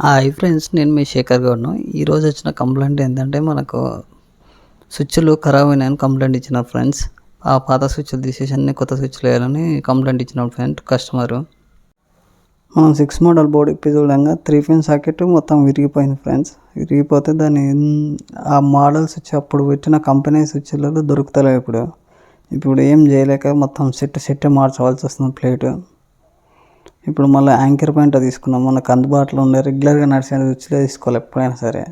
Hi friends, నేను మీ శేఖర్ గౌడ్ను. ఈరోజు వచ్చిన కంప్లైంట్ ఏంటంటే మనకు స్విచ్లు ఖరాబ్ అయినాయని కంప్లైంట్ ఇచ్చిన ఫ్రెండ్స్. ఆ పాత స్విచ్లు తీసేసి అన్ని కొత్త స్విచ్లు వేయాలని కంప్లైంట్ ఇచ్చిన ఫ్రెండ్ కస్టమరు. మనం 6 మోడల్ బోర్డు ఇప్పి చూడంగా 3 పిన్ సాకెట్ మొత్తం విరిగిపోయింది ఫ్రెండ్స్. విరిగిపోతే దాన్ని ఆ మోడల్ స్విచ్ అప్పుడు పెట్టిన కంపెనీ స్విచ్లలో దొరుకుతలేవు. ఇప్పుడు ఏం చేయలేక మొత్తం సెట్ మార్చవలసి వస్తుంది ప్లేటు. ఇప్పుడు మళ్ళీ యాంకర్ పాయింట్ తీసుకున్నాం. మనకు అందుబాటులో ఉండే రెగ్యులర్గా నడిచే స్విచ్లో తీసుకోవాలి ఎప్పుడైనా సరే.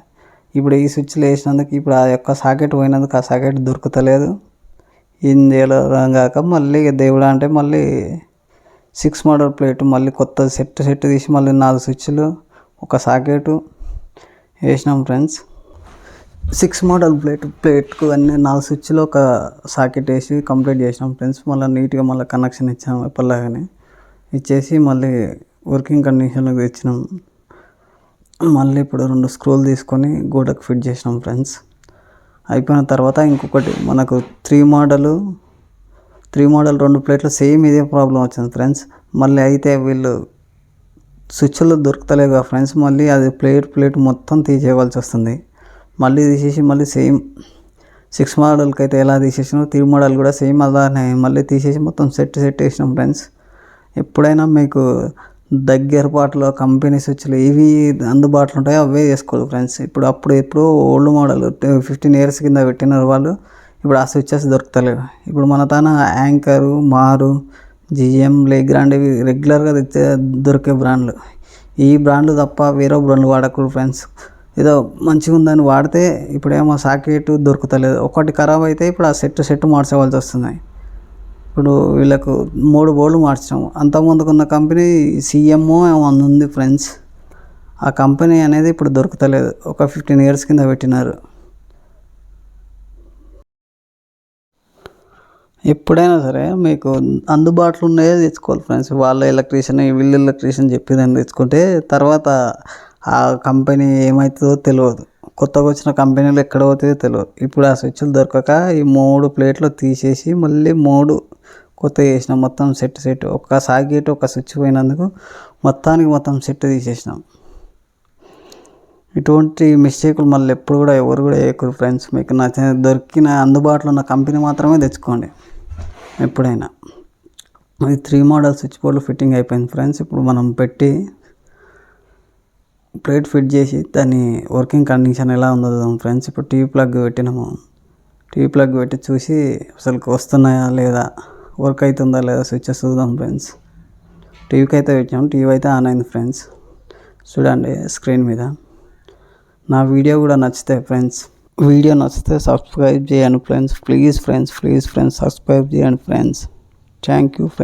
ఇప్పుడు ఈ స్విచ్లు వేసినందుకు ఇప్పుడు ఆ యొక్క సాకెట్ పోయినందుకు ఆ సాకెట్ దొరుకుతలేదు. ఏం చేయాలో కాక మళ్ళీ దేవుడా అంటే మళ్ళీ 6 మోడల్ ప్లేట్ మళ్ళీ కొత్త సెట్ తీసి మళ్ళీ 4 స్విచ్లు ఒక సాకెటు వేసినాం ఫ్రెండ్స్. 6 మోడల్ ప్లేట్కు అన్నీ 4 స్విచ్లు ఒక సాకెట్ వేసి కంప్లీట్ చేసినాం ఫ్రెండ్స్. మళ్ళీ నీట్గా మళ్ళీ కనెక్షన్ ఇచ్చాము ఎప్పటిలాగానే ఇచ్చేసి మళ్ళీ వర్కింగ్ కండిషన్లోకి తెచ్చినాం. మళ్ళీ ఇప్పుడు 2 స్క్రూలు తీసుకొని గోడకు ఫిట్ చేసినాం ఫ్రెండ్స్. అయిపోయిన తర్వాత ఇంకొకటి మనకు 3 మోడల్ 2 ప్లేట్లు సేమ్ ఇదే ప్రాబ్లం వచ్చింది ఫ్రెండ్స్. మళ్ళీ అయితే వీళ్ళు స్విచ్లు దొరుకుతలేవు ఫ్రెండ్స్. మళ్ళీ అది ప్లేట్ మొత్తం తీసేయవలసి వస్తుంది. మళ్ళీ తీసేసి మళ్ళీ సేమ్ 6 మోడల్కి అయితే ఎలా తీసేసినాం 3 మోడల్ కూడా సేమ్ అలానే మళ్ళీ తీసేసి మొత్తం సెట్ వేసినాం ఫ్రెండ్స్. ఎప్పుడైనా మీకు దగ్గరపాటులో కంపెనీ స్విచ్లు ఏవి అందుబాటులో ఉంటాయో అవే వేసుకోవాలి ఫ్రెండ్స్. ఎప్పుడు ఓల్డ్ మోడల్ 15 ఇయర్స్ కింద పెట్టినారు వాళ్ళు. ఇప్పుడు ఆ స్విచ్చెస్ దొరుకుతలేవు. ఇప్పుడు మన తన యాంకరు, మారు, జిఎం, లేగ్రాండ్ ఇవి రెగ్యులర్గా దొరికే బ్రాండ్లు. ఈ బ్రాండ్లు తప్ప వేరే బ్రాండ్లు వాడకూడదు ఫ్రెండ్స్. ఏదో మంచిగా ఉందని వాడితే ఇప్పుడేమో సాకెట్ దొరుకుతలేదు. ఒకటి ఖరాబ్ అయితే ఇప్పుడు ఆ సెట్ మార్చవలసి వస్తుంది. ఇప్పుడు వీళ్ళకు 3 బోర్డులు మార్చాము. అంతకుముందుకున్న కంపెనీ సిఎంఓ ఉంది ఫ్రెండ్స్. ఆ కంపెనీ అనేది ఇప్పుడు దొరుకుతలేదు. ఒక 15 ఇయర్స్ కింద పెట్టినారు. ఎప్పుడైనా సరే మీకు అందుబాటులో ఉన్నాయో తెచ్చుకోవాలి ఫ్రెండ్స్. వాళ్ళ వీళ్ళ ఎలక్ట్రీషియన్ చెప్పేదాన్ని తెచ్చుకుంటే తర్వాత ఆ కంపెనీ ఏమవుతుందో తెలియదు. కొత్తగా వచ్చిన కంపెనీలు ఎక్కడ పోతుందో తెలియదు. ఇప్పుడు ఆ స్విచ్లు దొరకక ఈ 3 ప్లేట్లు తీసేసి మళ్ళీ 3 కొత్త చేసినాం. మొత్తం సెట్ ఒక సాకెట్ ఒక స్విచ్ పోయినందుకు మొత్తం సెట్ తీసేసినాం. ఇటువంటి మిస్టేకులు మళ్ళీ ఎప్పుడు కూడా ఎవరు కూడా చేయకూడదు ఫ్రెండ్స్. మీకు నచ్చిన దొరికిన అందుబాటులో ఉన్న కంపెనీ మాత్రమే తెచ్చుకోండి ఎప్పుడైనా. ఇది 3 మోడల్ స్విచ్ బోర్డులు ఫిట్టింగ్ అయిపోయింది ఫ్రెండ్స్. ఇప్పుడు మనం పెట్టి ప్లేట్ ఫిట్ చేసి దాని వర్కింగ్ కండిషన్ ఎలా ఉందో ఫ్రెండ్స్. ఇప్పుడు టీవీ ప్లగ్ పెట్టినాము. టీవీ ప్లగ్ పెట్టి చూసి అసలు వస్తున్నాయా లేదా, వర్క్ అవుతుందా లేదా స్విచ్చెస్ చూద్దాం ఫ్రెండ్స్. టీవీకి అయితే పెట్టాము. టీవీ అయితే ఆన్ అయింది ఫ్రెండ్స్. చూడండి స్క్రీన్ మీద. నా వీడియో కూడా నచ్చితే ఫ్రెండ్స్, సబ్స్క్రైబ్ చేయండి ఫ్రెండ్స్. ప్లీజ్ ఫ్రెండ్స్ సబ్స్క్రైబ్ చేయండి ఫ్రెండ్స్. Thank you friends.